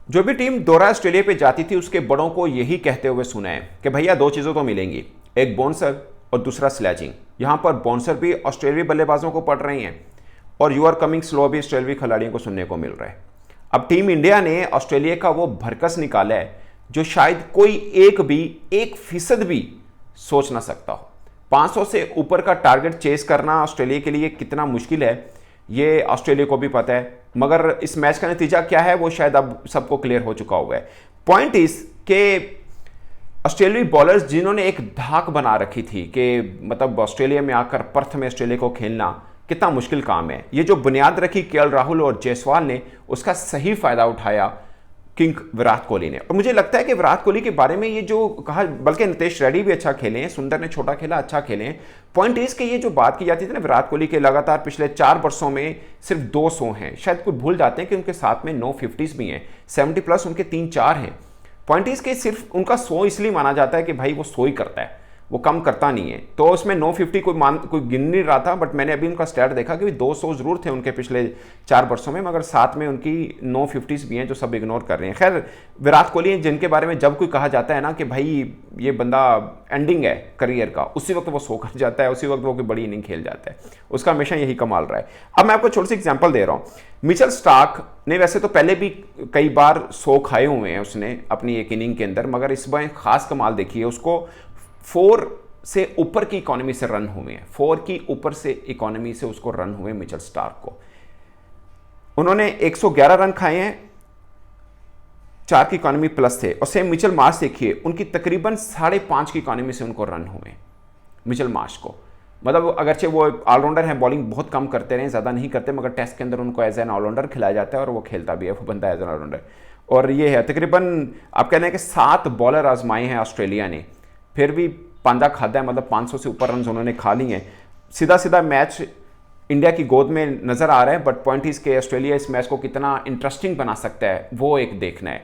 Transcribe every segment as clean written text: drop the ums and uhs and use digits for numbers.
जो भी टीम दोहरा ऑस्ट्रेलिया पे जाती थी उसके बड़ों को यही कहते हुए सुना है कि भैया दो चीज़ों तो मिलेंगी, एक बाउंसर और दूसरा स्लैजिंग। यहाँ पर बाउंसर भी ऑस्ट्रेलियाई बल्लेबाजों को पड़ रही हैं और यू आर कमिंग स्लो भी ऑस्ट्रेलियाई खिलाड़ियों को सुनने को मिल रहा है। अब टीम इंडिया ने ऑस्ट्रेलिया का वो भरकस निकाला है जो शायद कोई एक फीसद भी सोच ना सकता हो। 500 से ऊपर का टारगेट चेस करना ऑस्ट्रेलिया के लिए कितना मुश्किल है ये ऑस्ट्रेलिया को भी पता है, मगर इस मैच का नतीजा क्या है वो शायद अब सबको क्लियर हो चुका हुआ है। पॉइंट इस के ऑस्ट्रेलियाई बॉलर्स जिन्होंने एक धाक बना रखी थी कि मतलब ऑस्ट्रेलिया में आकर पर्थ में ऑस्ट्रेलिया को खेलना कितना मुश्किल काम है, ये जो बुनियाद रखी केएल राहुल और जायसवाल ने उसका सही फायदा उठाया किंग विराट कोहली ने। और मुझे लगता है कि विराट कोहली के बारे में ये जो कहा, बल्कि नितेश रेड्डी भी अच्छा खेले हैं, सुंदर ने छोटा खेला अच्छा खेले हैं। पॉइंट इज कि ये जो बात की जाती थी ना विराट कोहली के लगातार पिछले 4 वर्षों में सिर्फ 200 हैं, शायद कोई भूल जाते हैं कि उनके साथ में 950 भी हैं, 70+ उनके 3-4 हैं। पॉइंट इज कि सिर्फ उनका 100 इसलिए माना जाता है कि भाई वो 100 ही करता है, वो कम करता नहीं है, तो उसमें 950 कोई गिन नहीं रहा था। बट मैंने अभी उनका स्टैट देखा कि 200 जरूर थे उनके पिछले 4 वर्षों में, मगर साथ में उनकी 950 भी हैं जो सब इग्नोर कर रहे हैं। खैर विराट कोहली जिनके बारे में जब कोई कहा जाता है ना कि भाई ये बंदा एंडिंग है करियर का, उसी वक्त वो 100 कर जाता है, उसी वक्त वो कोई बड़ी इनिंग खेल जाता है, उसका हमेशा यही कमाल रहा है। अब मैं आपको छोटी सी एग्जाम्पल दे रहा हूँ। मिचेल स्टार्क ने वैसे तो पहले भी कई बार 100 खाए हुए हैं उसने अपनी एक इनिंग के अंदर, मगर इस बार खास कमाल देखी है उसको 4 से ऊपर की इकोनॉमी से रन हुए हैं, 4 की ऊपर से इकोनॉमी से उसको रन हुए मिचेल स्टार्क को। उन्होंने 111 रन खाए हैं, 4 की इकोनॉमी प्लस थे। और सेम मिचेल मार्श देखिए, उनकी तकरीबन 5.5 की इकोनॉमी से उनको रन हुए मिचेल मार्श को। मतलब अगरचे वो ऑलराउंडर हैं, बॉलिंग बहुत कम करते रहे, ज़्यादा नहीं करते, मगर टेस्ट के अंदर उनको एज एन ऑलराउंडर खिलाया जाता है और वो खेलता भी है, वो बंदा एज एन ऑलराउंडर। और ये है तकरीबन आप कह रहे हैं कि 7 बॉलर आजमाए हैं ऑस्ट्रेलिया ने, फिर भी पांदा खादा है, मतलब 500 से ऊपर रन उन्होंने खा लिए हैं। सीधा सीधा मैच इंडिया की गोद में नजर आ रहा है, बट पॉइंट इज के ऑस्ट्रेलिया इस मैच को कितना इंटरेस्टिंग बना सकता है वो एक देखना है।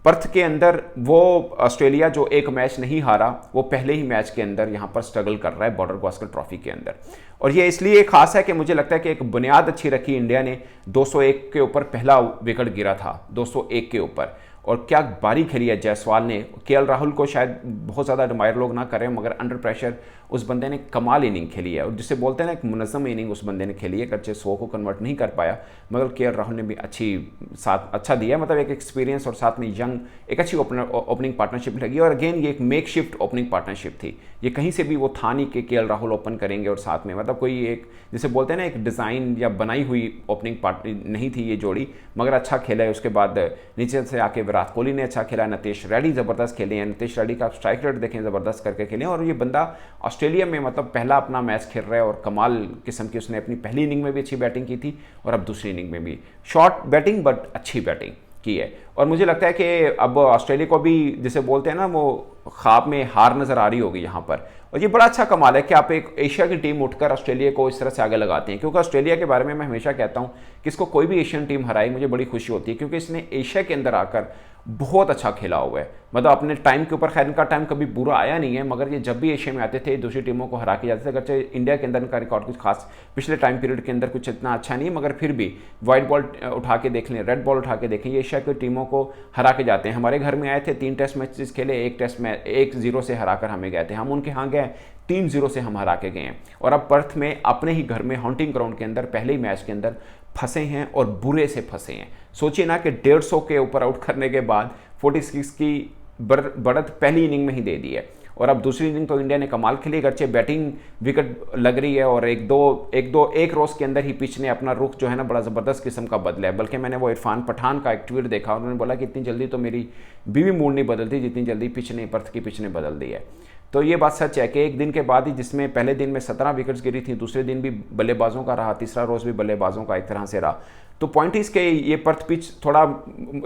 पर्थ के अंदर वो ऑस्ट्रेलिया जो एक मैच नहीं हारा, वो पहले ही मैच के अंदर यहाँ पर स्ट्रगल कर रहा है बॉर्डर गावस्कर ट्रॉफी के अंदर। और ये इसलिए खास है कि मुझे लगता है कि एक बुनियाद अच्छी रखी इंडिया ने। 201 के ऊपर पहला विकेट गिरा था, 201 के ऊपर, और क्या बारी खेली है जायसवाल ने। केएल राहुल को शायद बहुत ज़्यादा एडमायर लोग ना करें, मगर अंडर प्रेशर उस बंदे ने कमाल इनिंग खेली है, और जिसे बोलते हैं ना एक मुनज़्ज़म इनिंग उस बंदे ने खेली है। कच्चे 100 को कन्वर्ट नहीं कर पाया, मगर केएल राहुल ने भी अच्छा दिया, मतलब एक एक्सपीरियंस और साथ में यंग एक अच्छी ओपनिंग पार्टनरशिप लगी। और अगेन ये एक मेक शिफ्ट ओपनिंग पार्टनरशिप थी, ये कहीं से भी वो था नहीं कि केएल राहुल ओपन करेंगे और साथ में मतलब कोई एक जिसे बोलते हैं ना एक डिज़ाइन या बनाई हुई ओपनिंग पार्टनर नहीं थी ये जोड़ी, मगर अच्छा खेला है। उसके बाद नीचे से आके विराट कोहली ने अच्छा खेला, नितेश रेड्डी ज़बरदस्त खेले हैं, नितेश रेड्डी का स्ट्राइक रेट देखें ज़बरदस्त करके खेले, और ये बंदा ऑस्ट्रेलिया में मतलब पहला अपना मैच खेल रहा है और कमाल किस्म की उसने अपनी पहली इनिंग में भी अच्छी बैटिंग की थी और अब दूसरी इनिंग में भी शॉर्ट बैटिंग बट अच्छी बैटिंग की है। और मुझे लगता है कि अब ऑस्ट्रेलिया को भी जिसे बोलते हैं ना वो ख्वाब में हार नज़र आ रही होगी यहाँ पर। और ये बड़ा अच्छा कमाल है कि आप एक एशिया की टीम उठकर ऑस्ट्रेलिया को इस तरह से आगे लगाते हैं, क्योंकि ऑस्ट्रेलिया के बारे में मैं हमेशा कहता हूँ कि इसको कोई भी एशियन टीम हराए मुझे बड़ी खुशी होती है, क्योंकि इसने एशिया के अंदर आकर बहुत अच्छा खेला हुआ है। मतलब अपने टाइम के ऊपर, खैर इनका टाइम कभी बुरा आया नहीं है, मगर ये जब भी एशिया में आते थे दूसरी टीमों को हरा के जाते थे। अगरचे इंडिया के अंदर इनका रिकॉर्ड कुछ खास पिछले टाइम पीरियड के अंदर कुछ इतना अच्छा नहीं है, मगर फिर भी वाइट बॉल उठा के देख लें, रेड बॉल उठा के देखें, ये एशिया की टीमों को हरा के जाते हैं। हमारे घर में आए थे, 3 टेस्ट मैचेस खेले, एक टेस्ट में 1-0 से हरा कर हमें गए थे, हम उनके यहाँ गए 3-0 से हम हरा के गए हैं। और अब पर्थ में अपने ही घर में हॉन्टिंग ग्राउंड के अंदर पहले ही मैच के अंदर फंसे हैं और बुरे से फंसे हैं। सोचिए ना कि 150 के ऊपर आउट करने के बाद 46 की बढ़त पहली इनिंग में ही दे दी है, और अब दूसरी इनिंग तो इंडिया ने कमाल खेली। अगरचे बैटिंग विकेट लग रही है और एक रोज के अंदर ही पिच ने अपना रुख जो है ना बड़ा ज़बरदस्त किस्म का बदला है। बल्कि मैंने वो इरफान पठान का एक ट्वीट देखा, उन्होंने बोला कि इतनी जल्दी तो मेरी बीवी मूड नहीं बदलती जितनी जल्दी पिच ने, पर्थ की पिच ने बदल दी है। तो ये बात सच है कि एक दिन के बाद ही, जिसमें पहले दिन में 17 विकेट्स गिरी थी, दूसरे दिन भी बल्लेबाजों का रहा, तीसरा रोज़ भी बल्लेबाजों का एक तरह से रहा। तो पॉइंट इस के ये पर्थ पिच थोड़ा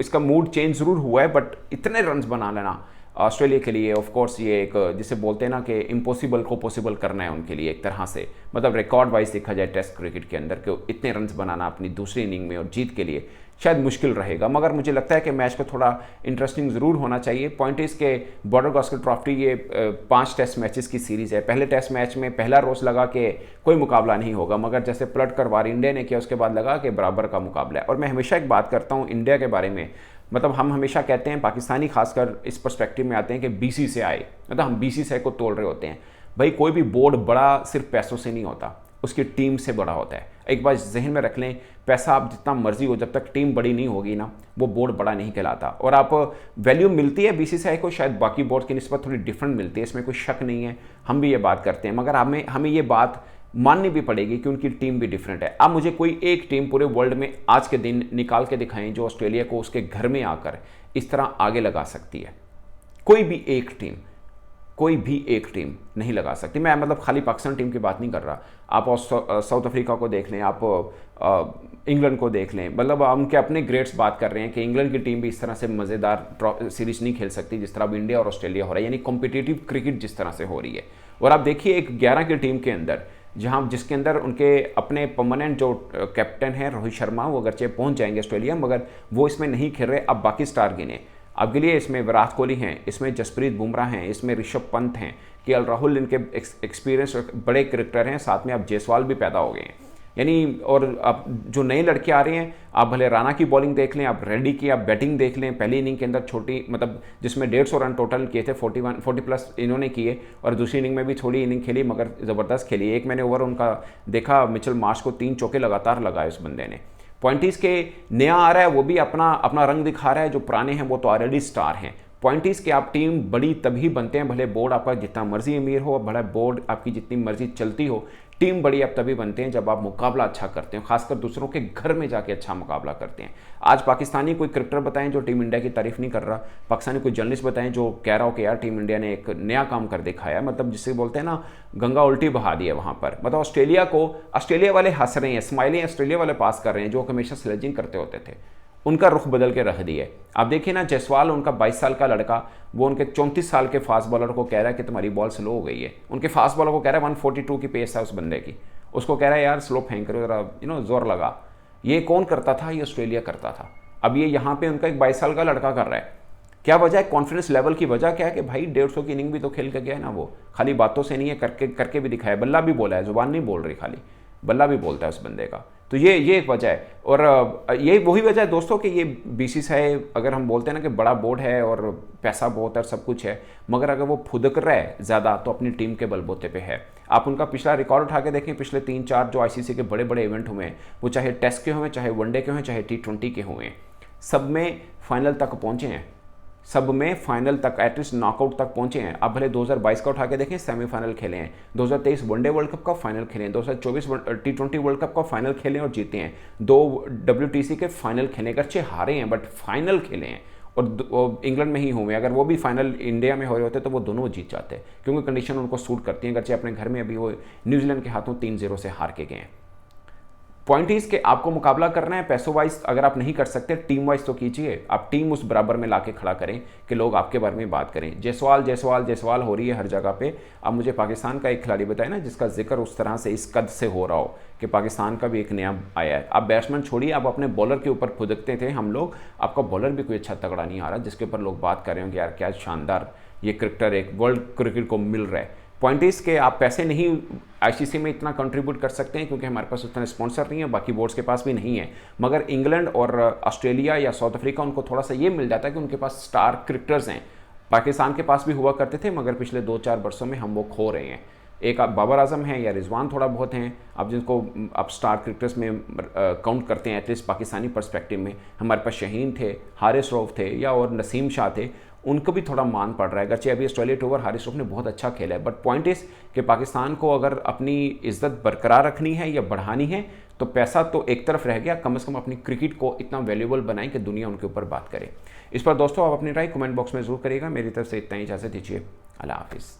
इसका मूड चेंज ज़रूर हुआ है, बट इतने रन्स बना लेना ऑस्ट्रेलिया के लिए ऑफ कोर्स ये एक जिसे बोलते हैं ना कि इम्पॉसिबल को पॉसिबल करना है उनके लिए एक तरह से। मतलब रिकॉर्ड वाइज देखा जाए टेस्ट क्रिकेट के अंदर कि इतने रन्स बनाना अपनी दूसरी इनिंग में और जीत के लिए शायद मुश्किल रहेगा, मगर मुझे लगता है कि मैच को थोड़ा इंटरेस्टिंग ज़रूर होना चाहिए। पॉइंट इस के बॉर्डर गावस्कर ट्रॉफी ये 5 टेस्ट मैचेस की सीरीज़ है। पहले टेस्ट मैच में पहला रोज़ लगा कि कोई मुकाबला नहीं होगा, मगर जैसे पलट कर वार इंडिया ने किया उसके बाद लगा कि बराबर का मुकाबला है। और मैं हमेशा एक बात करता हूँ इंडिया के बारे में, मतलब हम हमेशा कहते हैं, पाकिस्तानी खासकर इस पर्सपेक्टिव में आते हैं कि बीसीसीआई, मतलब हम बीसीसीआई को तोड़ रहे होते हैं। भाई कोई भी बोर्ड बड़ा सिर्फ पैसों से नहीं होता, उसकी टीम से बड़ा होता है। एक बार जहन में रख लें, पैसा आप जितना मर्जी हो, जब तक टीम बड़ी नहीं होगी ना, वो बोर्ड बड़ा नहीं कहलाता। और आप वैल्यू मिलती है बीसीसीआई को शायद बाकी बोर्ड की निस्बत थोड़ी डिफरेंट मिलती है, इसमें कोई शक नहीं है, हम भी ये बात करते हैं, मगर हमें ये बात माननी भी पड़ेगी कि उनकी टीम भी डिफरेंट है। अब मुझे कोई एक टीम पूरे वर्ल्ड में आज के दिन निकाल के दिखाएं जो ऑस्ट्रेलिया को उसके घर में आकर इस तरह आगे लगा सकती है। कोई भी एक टीम नहीं लगा सकती। मैं मतलब खाली पाकिस्तान टीम की बात नहीं कर रहा, आप साउथ अफ्रीका को देख लें, आप इंग्लैंड को देख लें, मतलब उनके अपने ग्रेड्स बात कर रहे हैं कि इंग्लैंड की टीम भी इस तरह से मज़ेदार सीरीज नहीं खेल सकती जिस तरह अब इंडिया और ऑस्ट्रेलिया हो रहा है, यानी कॉम्पिटिटिव क्रिकेट जिस तरह से हो रही है। और आप देखिए एक 11 की टीम के अंदर जिसके अंदर उनके अपने परमानेंट जो कैप्टन है रोहित शर्मा, वो अगरचे पहुंच जाएंगे ऑस्ट्रेलिया, मगर वो इसमें नहीं खेल रहे। अब बाकी स्टार गिने अब के लिए, इसमें विराट कोहली हैं, इसमें जसप्रीत बुमराह हैं, इसमें ऋषभ पंत हैं, केएल राहुल इनके एक्सपीरियंस बड़े क्रिकेटर हैं, साथ में अब जायसवाल भी पैदा हो गए हैं। यानी और अब जो नए लड़के आ रहे हैं, आप भले राणा की बॉलिंग देख लें, आप रेड्डी की आप बैटिंग देख लें, पहली इनिंग के अंदर छोटी मतलब जिसमें 150 रन टोटल किए थे, 40 प्लस इन्होंने किए, और दूसरी इनिंग में भी थोड़ी इनिंग खेली मगर ज़बरदस्त खेली। एक मैंने ओवर उनका देखा, मिचेल मार्श को 3 चौके लगातार लगाए उस बंदे ने। पॉइंटीज के नया आ रहा है, वो भी अपना रंग दिखा रहा है, जो पुराने हैं वो तो ऑलरेडी स्टार हैं। पॉइंटीज के आप टीम बड़ी तभी बनते हैं, भले बोर्ड आपका जितना मर्जी अमीर हो, भले बोर्ड आपकी जितनी मर्जी चलती हो, टीम बड़ी आप तभी बनते हैं जब आप मुकाबला अच्छा करते हैं, खासकर दूसरों के घर में जाके अच्छा मुकाबला करते हैं। आज पाकिस्तानी कोई क्रिकेटर बताएं जो टीम इंडिया की तारीफ नहीं कर रहा, पाकिस्तानी कोई जर्नलिस्ट बताएं जो कह रहा हो कि यार टीम इंडिया ने एक नया काम कर दिखाया, मतलब जिसे बोलते हैं ना गंगा उल्टी बहा दी है वहां पर। मतलब ऑस्ट्रेलिया वाले हंस रहे हैं, स्माइलिंग ऑस्ट्रेलिया वाले पास कर रहे हैं जो हमेशा स्लेजिंग करते होते थे, उनका रुख बदल के रख दिए। आप देखिए ना, जायसवाल उनका 22 साल का लड़का, वो उनके 34 साल के फास्ट बॉलर को कह रहा है कि तुम्हारी बॉल स्लो हो गई है। उनके फास्ट बॉलर को कह रहा है 142 की पेस है उस बंदे की, उसको कह रहा है यार स्लो फेंक करो जरा, जोर लगा। ये कौन करता था? ये ऑस्ट्रेलिया करता था। अब ये यहाँ पे उनका एक 22 साल का लड़का कर रहा है। क्या वजह है? कॉन्फिडेंस लेवल की वजह क्या है कि भाई 150 की इनिंग भी तो खेल के गया है ना, वो खाली बातों से नहीं है, करके भी दिखाया। बल्ला भी बोला है, जुबान नहीं बोल रही, खाली बल्ला भी बोलता है उस बंदे का। तो ये एक वजह है, और यही वही वजह है दोस्तों कि ये बीसीसीआई, अगर हम बोलते हैं ना कि बड़ा बोर्ड है और पैसा बहुत है, सब कुछ है, मगर अगर वो फुदक रहा है ज़्यादा तो अपनी टीम के बलबूते पे है। आप उनका पिछला रिकॉर्ड उठा के देखें, पिछले 3-4 जो आईसीसी के बड़े बड़े इवेंट हुए हैं, वो चाहे टेस्ट के हुए, चाहे वनडे के हुए, चाहे T20 के हुए, सब में फाइनल तक पहुँचे हैं, सब में फाइनल तक एटलीस्ट नॉकआउट तक पहुंचे हैं। आप भले 2022 का उठा के देखें, सेमीफाइनल खेले हैं, 2023 वनडे वर्ल्ड कप का फाइनल खेले हैं, 2024 T20 वर्ल्ड कप का फाइनल खेले और जीते हैं, 2 WTC के फाइनल खेले, अच्छे हारे हैं बट फाइनल खेले हैं, और इंग्लैंड में ही हुए। अगर वो भी फाइनल इंडिया में हो रहे होते तो वो दोनों जीत जाते, क्योंकि कंडीशन उनको सूट करती है। अगरचे अपने घर में अभी वो न्यूजीलैंड के हाथों 3-0 से हार के गए हैं। पॉइंट के आपको मुकाबला करना है, पैसों वाइज अगर आप नहीं कर सकते, टीम वाइज तो कीजिए। आप टीम उस बराबर में लाके खड़ा करें कि लोग आपके बारे में बात करें। जायसवाल हो रही है हर जगह पे। अब मुझे पाकिस्तान का एक खिलाड़ी बताए ना जिसका जिक्र उस तरह से इस कद से हो रहा हो कि पाकिस्तान का भी एक नया आया है। आप बैट्समैन छोड़िए, आप अपने बॉलर के ऊपर फुदकते थे हम लोग, आपका बॉलर भी कोई अच्छा तगड़ा नहीं आ रहा जिसके ऊपर लोग बात कर रहे हो कि यार क्या शानदार ये क्रिकेटर एक वर्ल्ड क्रिकेट को मिल रहा है। पॉइंट के आप पैसे नहीं आईसीसी में इतना कंट्रीब्यूट कर सकते हैं क्योंकि हमारे पास उतना स्पॉन्सर नहीं है, बाकी बोर्ड्स के पास भी नहीं है, मगर इंग्लैंड और ऑस्ट्रेलिया या साउथ अफ्रीका उनको थोड़ा सा ये मिल जाता है कि उनके पास स्टार क्रिकेटर्स हैं। पाकिस्तान के पास भी हुआ करते थे मगर पिछले 2-4 वर्षों में हम वो खो रहे हैं। एक आप बाबर आजम हैं या रिजवान थोड़ा बहुत हैं, आप जिनको आप स्टार क्रिकेटर्स में काउंट करते हैं एटलीस्ट पाकिस्तानी पर्सपेक्टिव में। हमारे पास शहीन थे, हारिस रऊफ थे या और नसीम शाह थे, उनको भी थोड़ा मान पड़ रहा है। अगरचे अभी ऑस्ट्रेलिया टूर हारिस रऊफ ने बहुत अच्छा खेला है, बट पॉइंट इस कि पाकिस्तान को अगर अपनी इज्जत बरकरार रखनी है या बढ़ानी है तो पैसा तो एक तरफ रह गया, कम से कम अपनी क्रिकेट को इतना वैल्यूएबल बनाएं कि दुनिया उनके ऊपर बात करे। इस पर दोस्तों आप अपनी राय कमेंट बॉक्स में जरूर करिएगा। मेरी तरफ से इतना ही, इजाज़त दीजिए, अल्लाह हाफिज़।